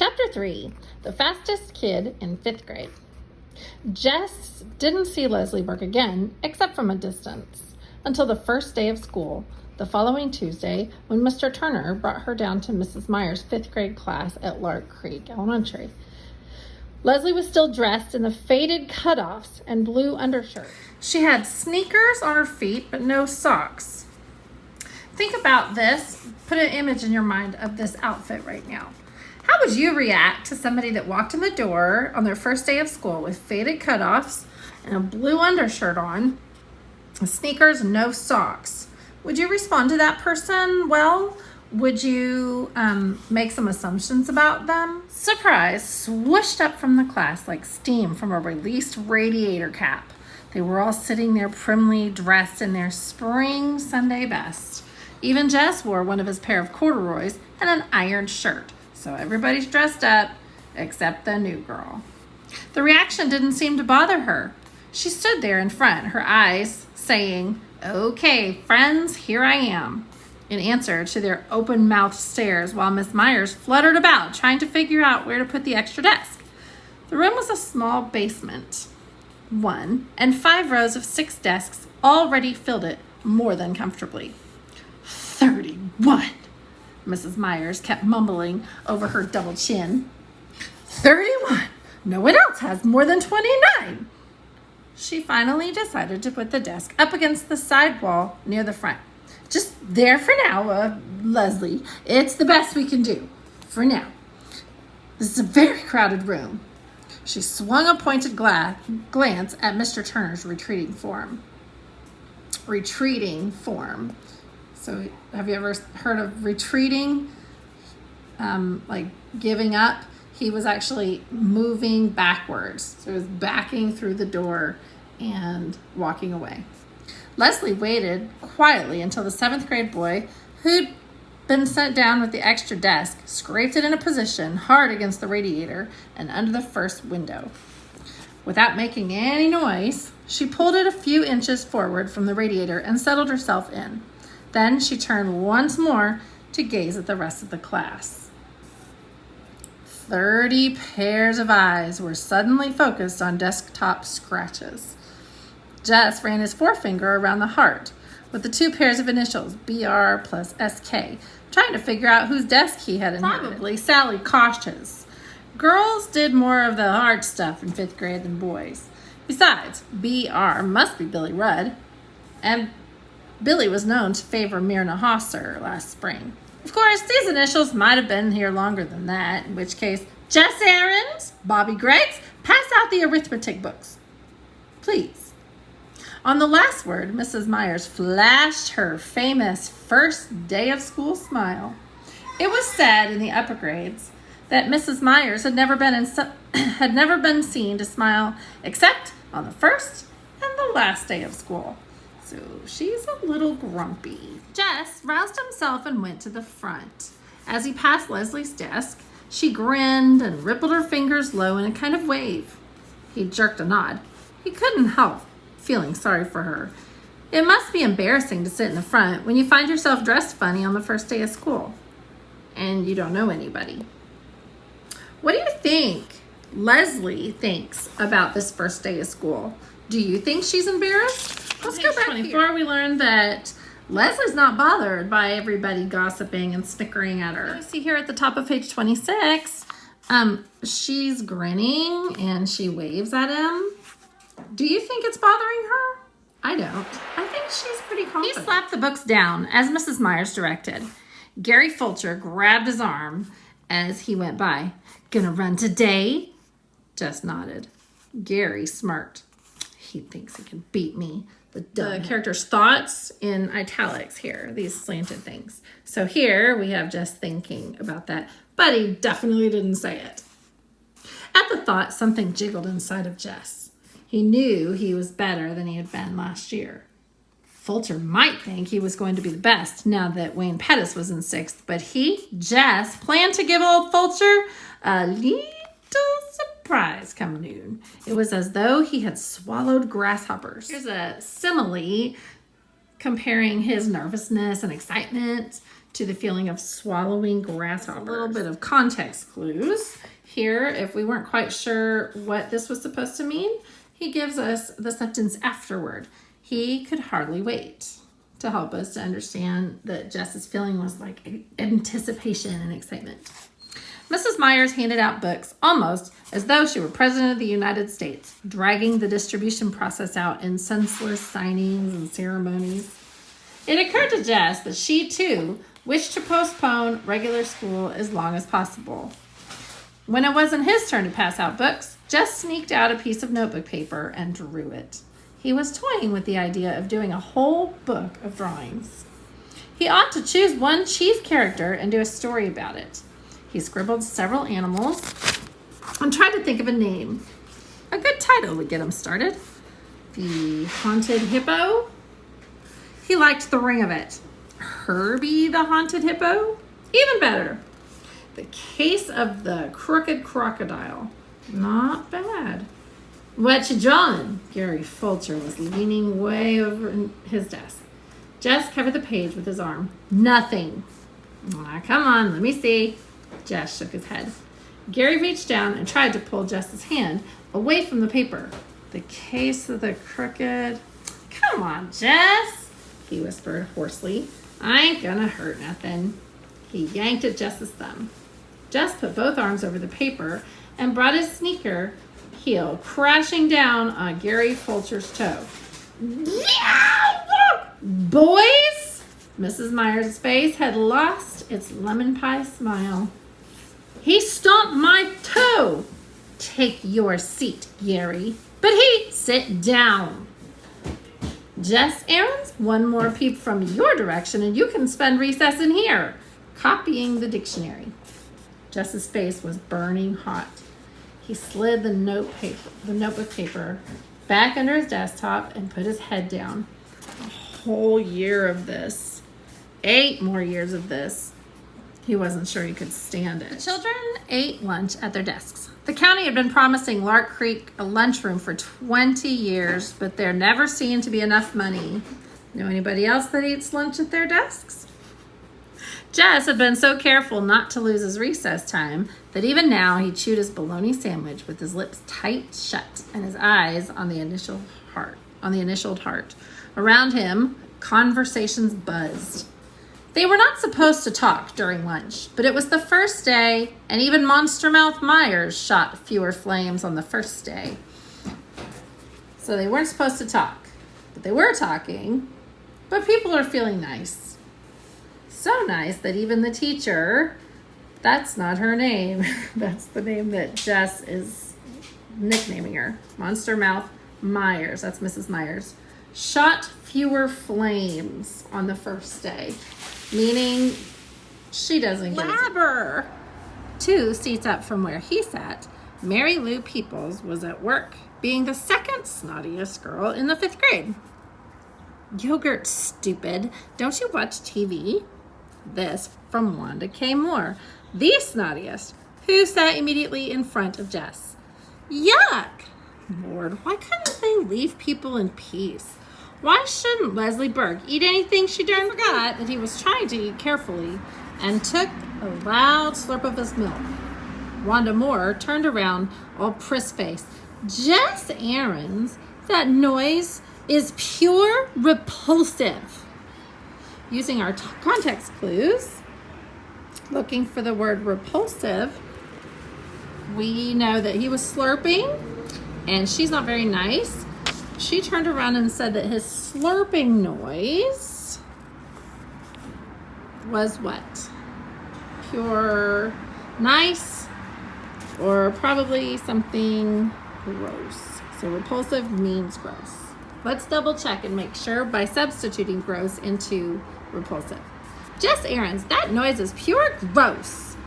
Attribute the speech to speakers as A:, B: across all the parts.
A: Chapter 3, The Fastest Kid in 5th Grade. Jess didn't see Leslie Burke again, except from a distance, until the first day of school, the following Tuesday, when Mr. Turner brought her down to Mrs. Meyer's 5th grade class at Lark Creek Elementary. Leslie was still dressed in the faded cutoffs and blue undershirt. She had sneakers on her feet, but no socks. Think about this. Put an image in your mind of this outfit right now. How would you react to somebody that walked in the door on their first day of school with faded cutoffs and a blue undershirt on, sneakers and no socks? Would you respond to that person well? Would you make some assumptions about them? Surprise swooshed up from the class like steam from a released radiator cap. They were all sitting there primly dressed in their spring Sunday best. Even Jess wore one of his pair of corduroys and an ironed shirt. So everybody's dressed up except the new girl. The reaction didn't seem to bother her. She stood there in front, her eyes saying, "Okay, friends, here I am," in answer to their open-mouthed stares while Miss Myers fluttered about trying to figure out where to put the extra desk. The room was a small basement, and 5 rows of 6 desks already filled it more than comfortably. 31, Mrs. Myers kept mumbling over her double chin. 31. No one else has more than 29. She finally decided to put the desk up against the side wall near the front. Just there for now, Leslie. It's the best we can do for now. This is a very crowded room. She swung a pointed glance at Mr. Turner's retreating form. So have you ever heard of retreating? Like giving up? He was actually moving backwards. So he was backing through the door and walking away. Leslie waited quietly until the 7th grade boy, who'd been sent down with the extra desk, scraped it into position hard against the radiator and under the first window. Without making any noise, she pulled it a few inches forward from the radiator and settled herself in. Then she turned once more to gaze at the rest of the class. 30 pairs of eyes were suddenly focused on desktop scratches. Jess ran his forefinger around the heart with the 2 pairs of initials, BR plus SK, trying to figure out whose desk he had inherited. Probably Sally Kosh's. Girls did more of the hard stuff in 5th grade than boys. Besides, BR must be Billy Rudd, and Billy was known to favor Myrna Hosser last spring. Of course, these initials might have been here longer than that, in which case, Jess Aarons, Bobby Greggs, pass out the arithmetic books, please. On the last word, Mrs. Myers flashed her famous first day of school smile. It was said in the upper grades that Mrs. Myers had never been seen to smile except on the first and the last day of school. So she's a little grumpy. Jess roused himself and went to the front. As he passed Leslie's desk, she grinned and rippled her fingers low in a kind of wave. He jerked a nod. He couldn't help feeling sorry for her. It must be embarrassing to sit in the front when you find yourself dressed funny on the first day of school and you don't know anybody. What do you think Leslie thinks about this first day of school? Do you think she's embarrassed? Let's go back 24. We learned that Leslie's not bothered by everybody gossiping and snickering at her. You see here at the top of page 26, she's grinning and she waves at him. Do you think it's bothering her? I don't. I think she's pretty confident. He slapped the books down as Mrs. Myers directed. Gary Fulcher grabbed his arm as he went by. Gonna run today? Jess nodded. Gary smirked. He thinks he can beat me. The character's thoughts in italics here, these slanted things. So here we have Jess thinking about that, but he definitely didn't say it. At the thought, something jiggled inside of Jess. He knew he was better than he had been last year. Fulcher might think he was going to be the best now that Wayne Pettis was in 6th, but Jess, planned to give old Fulcher a little surprise come noon. It was as though he had swallowed grasshoppers. Here's a simile comparing his nervousness and excitement to the feeling of swallowing grasshoppers. A little bit of context clues here. If we weren't quite sure what this was supposed to mean, he gives us the sentence afterward. He could hardly wait, to help us to understand that Jess's feeling was like anticipation and excitement. Mrs. Myers handed out books almost as though she were President of the United States, dragging the distribution process out in senseless signings and ceremonies. It occurred to Jess that she, too, wished to postpone regular school as long as possible. When it wasn't his turn to pass out books, Jess sneaked out a piece of notebook paper and drew it. He was toying with the idea of doing a whole book of drawings. He ought to choose one chief character and do a story about it. He scribbled several animals and tried to think of a name. A good title would get him started. The Haunted Hippo. He liked the ring of it. Herbie the Haunted Hippo. Even better. The Case of the Crooked Crocodile. Not bad. What you drawing? Gary Fulcher was leaning way over his desk. Jess covered the page with his arm. Nothing. Come on, let me see. Jess shook his head. Gary reached down and tried to pull Jess's hand away from the paper. The Case of the Crooked. Come on, Jess, he whispered hoarsely. I ain't gonna hurt nothing. He yanked at Jess's thumb. Jess put both arms over the paper and brought his sneaker heel crashing down on Gary Fulcher's toe. Boys! Mrs. Myers' face had lost its lemon pie smile. He stomped my toe. Take your seat, Gary. But sit down. Jess Aarons, one more peep from your direction and you can spend recess in here, copying the dictionary. Jess's face was burning hot. He slid the notebook paper back under his desktop and put his head down. A whole year of this. 8 more years of this. He wasn't sure he could stand it. The children ate lunch at their desks. The county had been promising Lark Creek a lunchroom for 20 years, but there never seemed to be enough money. Know anybody else that eats lunch at their desks? Jess had been so careful not to lose his recess time that even now he chewed his bologna sandwich with his lips tight shut and his eyes on the initialed heart. Around him, conversations buzzed. They were not supposed to talk during lunch, but it was the first day, and even Monster Mouth Myers shot fewer flames on the first day. So they weren't supposed to talk, but they were talking, but people are feeling nice. So nice that even the teacher, that's not her name, that's the name that Jess is nicknaming her, Monster Mouth Myers, that's Mrs. Myers, shot fewer flames on the first day, meaning she doesn't get Blabber. 2 seats up from where he sat, Mary Lou Peoples was at work, being the second snottiest girl in the 5th grade. Yogurt, stupid. Don't you watch TV? This from Wanda K. Moore, the snottiest, who sat immediately in front of Jess. Yuck! Lord, why couldn't they leave people in peace? Why shouldn't Leslie Burke eat anything she darn forgot that he was trying to eat carefully and took a loud slurp of his milk? Wanda Moore turned around, all priss-faced. Jess Aarons, that noise is pure repulsive. Using our context clues, looking for the word repulsive, we know that he was slurping, and she's not very nice. She turned around and said that his slurping noise was what? Pure nice, or probably something gross. So repulsive means gross. Let's double check and make sure by substituting gross into repulsive. Jess Aarons, that noise is pure gross.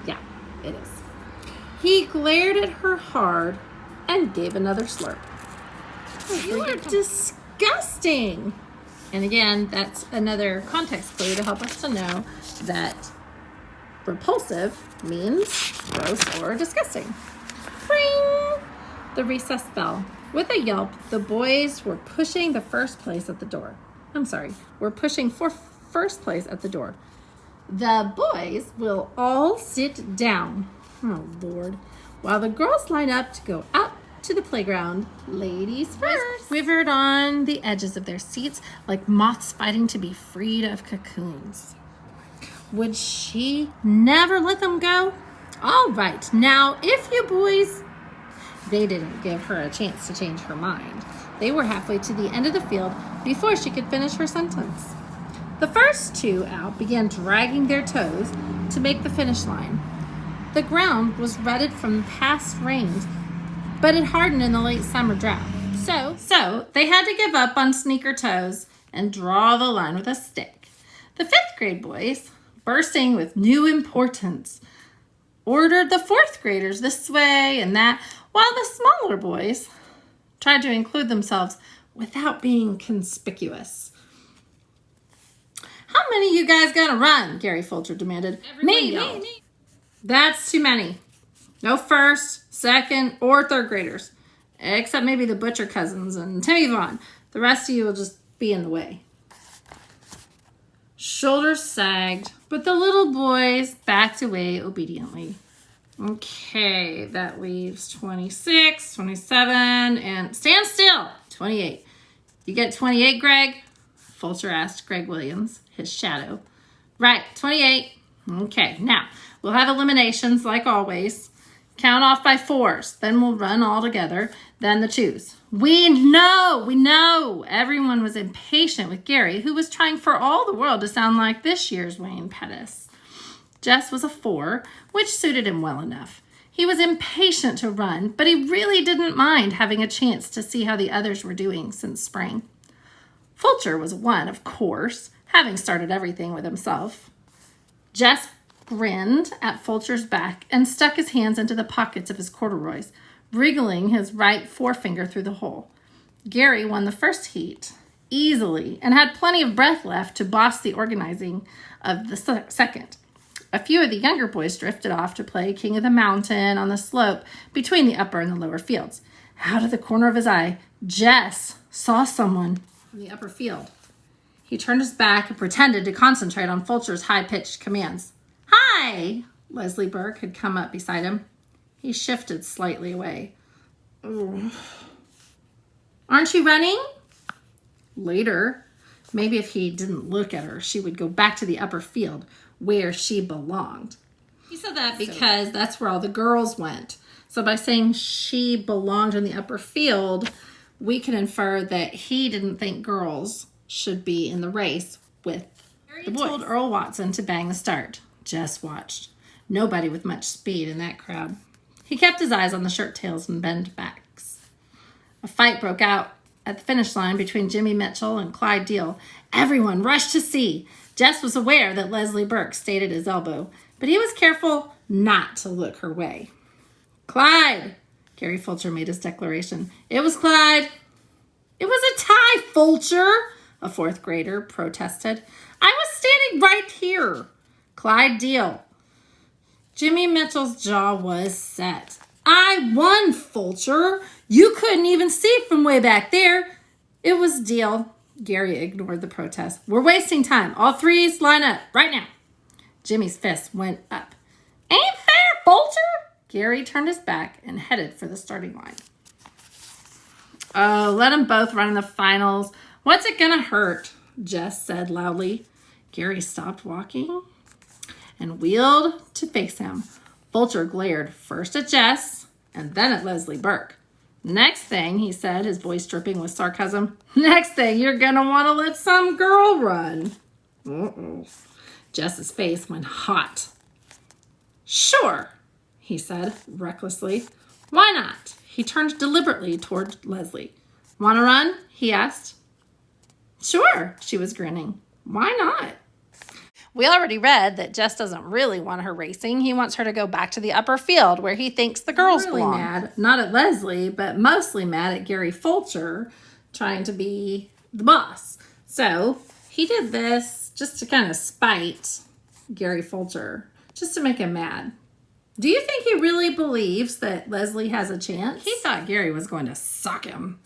A: Yeah, it is. He glared at her hard and gave another slurp. You are disgusting. And again, that's another context clue to help us to know that repulsive means gross or disgusting. Ring! The recess bell. With a yelp, the boys were pushing for first place at the door. The boys will all sit down, oh Lord, while the girls line up to go out to the playground. Ladies first. Quivered on the edges of their seats like moths fighting to be freed of cocoons. Would she never let them go? All right, now if you boys... They didn't give her a chance to change her mind. They were halfway to the end of the field before she could finish her sentence. The first two out began dragging their toes to make the finish line. The ground was rutted from past rains, but it hardened in the late summer drought. So they had to give up on sneaker toes and draw the line with a stick. The fifth grade boys, bursting with new importance, ordered the fourth graders this way and that, while the smaller boys tried to include themselves without being conspicuous. How many of you guys gonna run? Gary Fulcher demanded. Me. That's too many. No first, second, or third graders. Except maybe the Butcher cousins and Timmy Vaughn. The rest of you will just be in the way. Shoulders sagged, but the little boys backed away obediently. Okay, that leaves 26, 27, and stand still, 28. You get 28, Greg? Fulcher asked Greg Williams, his shadow. Right, 28. Okay, now we'll have eliminations like always. Count off by fours, then we'll run all together, then the twos. We know. Everyone was impatient with Gary, who was trying for all the world to sound like this year's Wayne Pettis. Jess was a 4, which suited him well enough. He was impatient to run, but he really didn't mind having a chance to see how the others were doing since spring. Fulcher was a 1, of course, having started everything with himself. Jess grinned at Fulcher's back and stuck his hands into the pockets of his corduroys, wriggling his right forefinger through the hole. Gary won the first heat easily and had plenty of breath left to boss the organizing of the second. A few of the younger boys drifted off to play King of the Mountain on the slope between the upper and the lower fields. Out of the corner of his eye, Jess saw someone in the upper field. He turned his back and pretended to concentrate on Fulcher's high-pitched commands. Hi! Leslie Burke had come up beside him. He shifted slightly away. Ugh. Aren't you running? Later, maybe if he didn't look at her, she would go back to the upper field where she belonged. He said that because that's where all the girls went. So by saying she belonged in the upper field, we can infer that he didn't think girls should be in the race with the boys. He told Earl Watson to bang the start. Jess watched. Nobody with much speed in that crowd. He kept his eyes on the shirt tails and bend backs. A fight broke out at the finish line between Jimmy Mitchell and Clyde Deal. Everyone rushed to see. Jess was aware that Leslie Burke stayed at his elbow, but he was careful not to look her way. Clyde! Gary Fulcher made his declaration. It was Clyde. It was a tie, Fulcher, a fourth grader protested. I was standing right here. Clyde Deal. Jimmy Mitchell's jaw was set. I won, Fulcher. You couldn't even see from way back there. It was Deal. Gary ignored the protest. We're wasting time. All threes line up right now. Jimmy's fist went up. Ain't fair, Fulcher. Gary turned his back and headed for the starting line. Oh, let them both run in the finals. What's it gonna hurt? Jess said loudly. Gary stopped walking and wheeled to face him. Fulcher glared first at Jess and then at Leslie Burke. Next thing, he said, his voice dripping with sarcasm, next thing, you're going to want to let some girl run. Uh-oh. Jess's face went hot. Sure, he said recklessly. Why not? He turned deliberately toward Leslie. Want to run? He asked. Sure, she was grinning. Why not? We already read that Jess doesn't really want her racing. He wants her to go back to the upper field where he thinks the girls belong. Mad, not at Leslie, but mostly mad at Gary Fulcher trying to be the boss. So he did this just to kind of spite Gary Fulcher, just to make him mad. Do you think he really believes that Leslie has a chance? He thought Gary was going to sock him.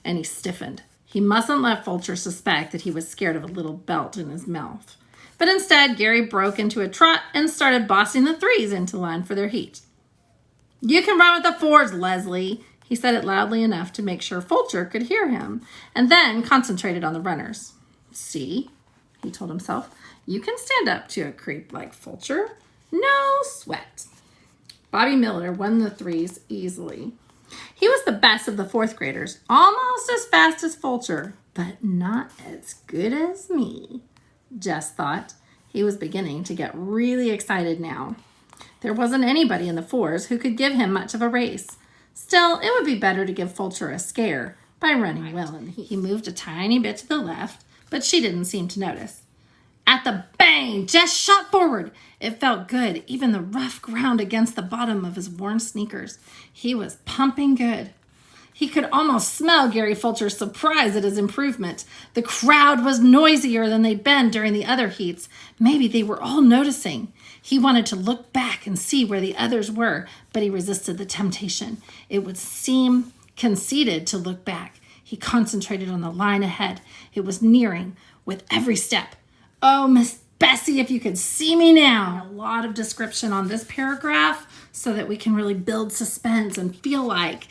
A: And he stiffened. He mustn't let Fulcher suspect that he was scared of a little belt in his mouth. But instead, Gary broke into a trot and started bossing the 3s into line for their heat. "You can run with the 4s, Leslie." He said it loudly enough to make sure Fulcher could hear him, and then concentrated on the runners. "See," he told himself, "you can stand up to a creep like Fulcher. No sweat." Bobby Miller won the 3s easily. He was the best of the 4th graders, almost as fast as Fulcher, but not as good as me, Jess thought. He was beginning to get really excited now. There wasn't anybody in the 4s who could give him much of a race. Still, it would be better to give Fulcher a scare by running well in the heat. He moved a tiny bit to the left, but she didn't seem to notice. At the bang, Jess shot forward. It felt good, even the rough ground against the bottom of his worn sneakers. He was pumping good. He could almost smell Gary Fulcher's surprise at his improvement. The crowd was noisier than they'd been during the other heats. Maybe they were all noticing. He wanted to look back and see where the others were, but he resisted the temptation. It would seem conceited to look back. He concentrated on the line ahead. It was nearing with every step. "Oh, Miss Bessie, if you could see me now." A lot of description on this paragraph so that we can really build suspense and feel like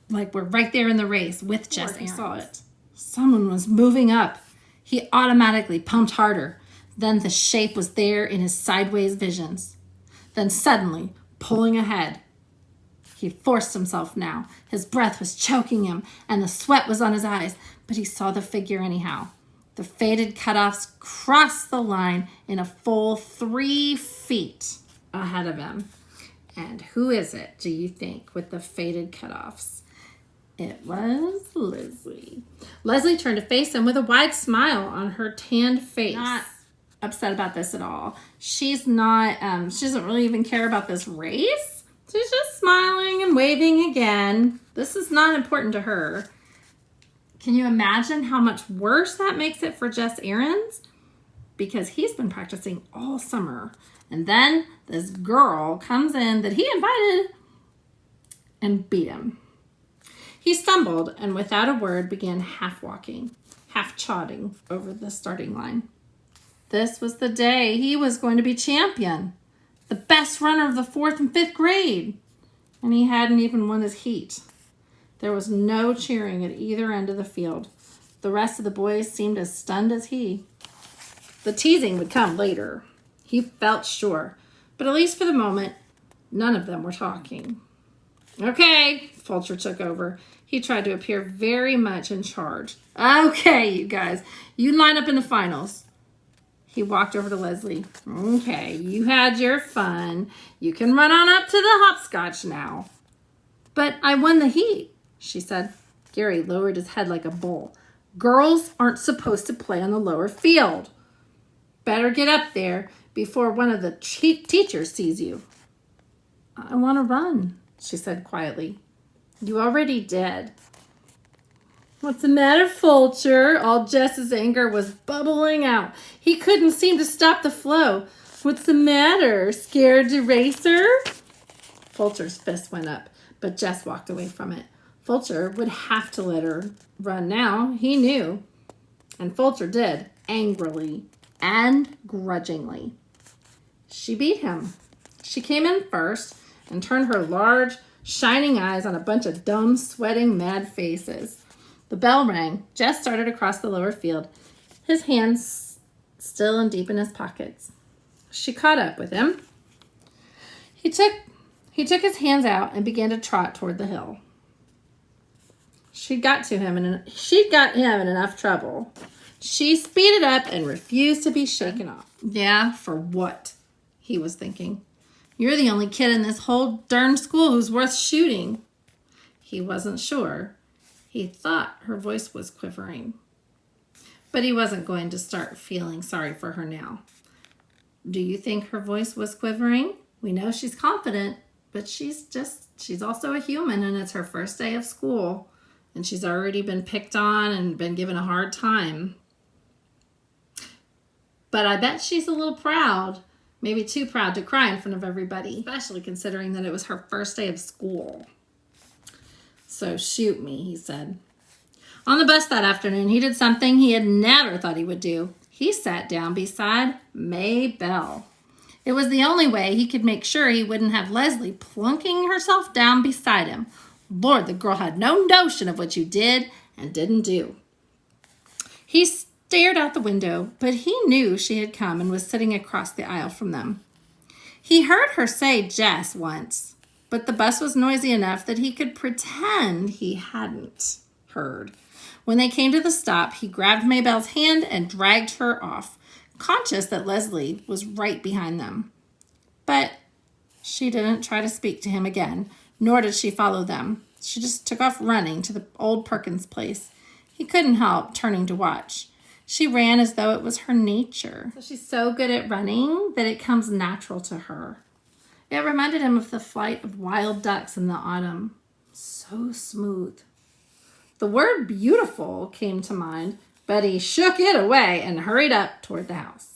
A: we're right there in the race with Jess. He saw it. Someone was moving up. He automatically pumped harder. Then the shape was there in his sideways visions. Then suddenly, pulling ahead, he forced himself now. His breath was choking him and the sweat was on his eyes, but he saw the figure anyhow. The faded cutoffs crossed the line in a full 3 feet ahead of him. And who is it, do you think, with the faded cutoffs? It was Leslie. Leslie turned to face him with a wide smile on her tanned face. Not upset about this at all. She's not, she doesn't really even care about this race. She's just smiling and waving again. This is not important to her. Can you imagine how much worse that makes it for Jess Aarons? Because he's been practicing all summer. And then this girl comes in that he invited and beat him. He stumbled and without a word began half walking, half trotting over the starting line. This was the day he was going to be champion, the best runner of the 4th and 5th grade. And he hadn't even won his heat. There was no cheering at either end of the field. The rest of the boys seemed as stunned as he. The teasing would come later, he felt sure. But at least for the moment, none of them were talking. "Okay," Fulcher took over. He tried to appear very much in charge. "Okay, you guys, you line up in the finals." He walked over to Leslie. "Okay, you had your fun. You can run on up to the hopscotch now." "But I won the heat," she said. Gary lowered his head like a bull. "Girls aren't supposed to play on the lower field. Better get up there before one of the teachers sees you." "I want to run," she said quietly. "You already did." "What's the matter, Fulcher?" All Jess's anger was bubbling out. He couldn't seem to stop the flow. "What's the matter? Scared to race her?" Fulcher's fist went up, but Jess walked away from it. Fulcher would have to let her run now, he knew. And Fulcher did, angrily and grudgingly. She beat him. She came in first and turned her large, shining eyes on a bunch of dumb, sweating, mad faces. The bell rang. Jess started across the lower field, his hands still and deep in his pockets. She caught up with him. He took his hands out and began to trot toward the hill. She'd got him in enough trouble. She speeded up and refused to be shaken off. "Yeah, for what?" he was thinking. "You're the only kid in this whole darn school who's worth shooting." He wasn't sure. He thought her voice was quivering. But he wasn't going to start feeling sorry for her now. Do you think her voice was quivering? We know she's confident, but she's also a human, and it's her first day of school, and she's already been picked on and been given a hard time. But I bet she's a little proud, maybe too proud to cry in front of everybody, especially considering that it was her first day of school. "So shoot me," he said. On the bus that afternoon, he did something he had never thought he would do. he sat down beside Maybelle. It was the only way he could make sure he wouldn't have Leslie plunking herself down beside him. Lord, the girl had no notion of what you did and didn't do. He stared out the window, but he knew she had come and was sitting across the aisle from them. He heard her say Jess once, but the bus was noisy enough that he could pretend he hadn't heard. When they came to the stop, he grabbed Maybelle's hand and dragged her off, conscious that Leslie was right behind them. But she didn't try to speak to him again, nor did she follow them. She just took off running to the old Perkins place. He couldn't help turning to watch. She ran as though it was her nature. So she's so good at running that it comes natural to her. It reminded him of the flight of wild ducks in the autumn. So smooth. The word beautiful came to mind, but he shook it away and hurried up toward the house.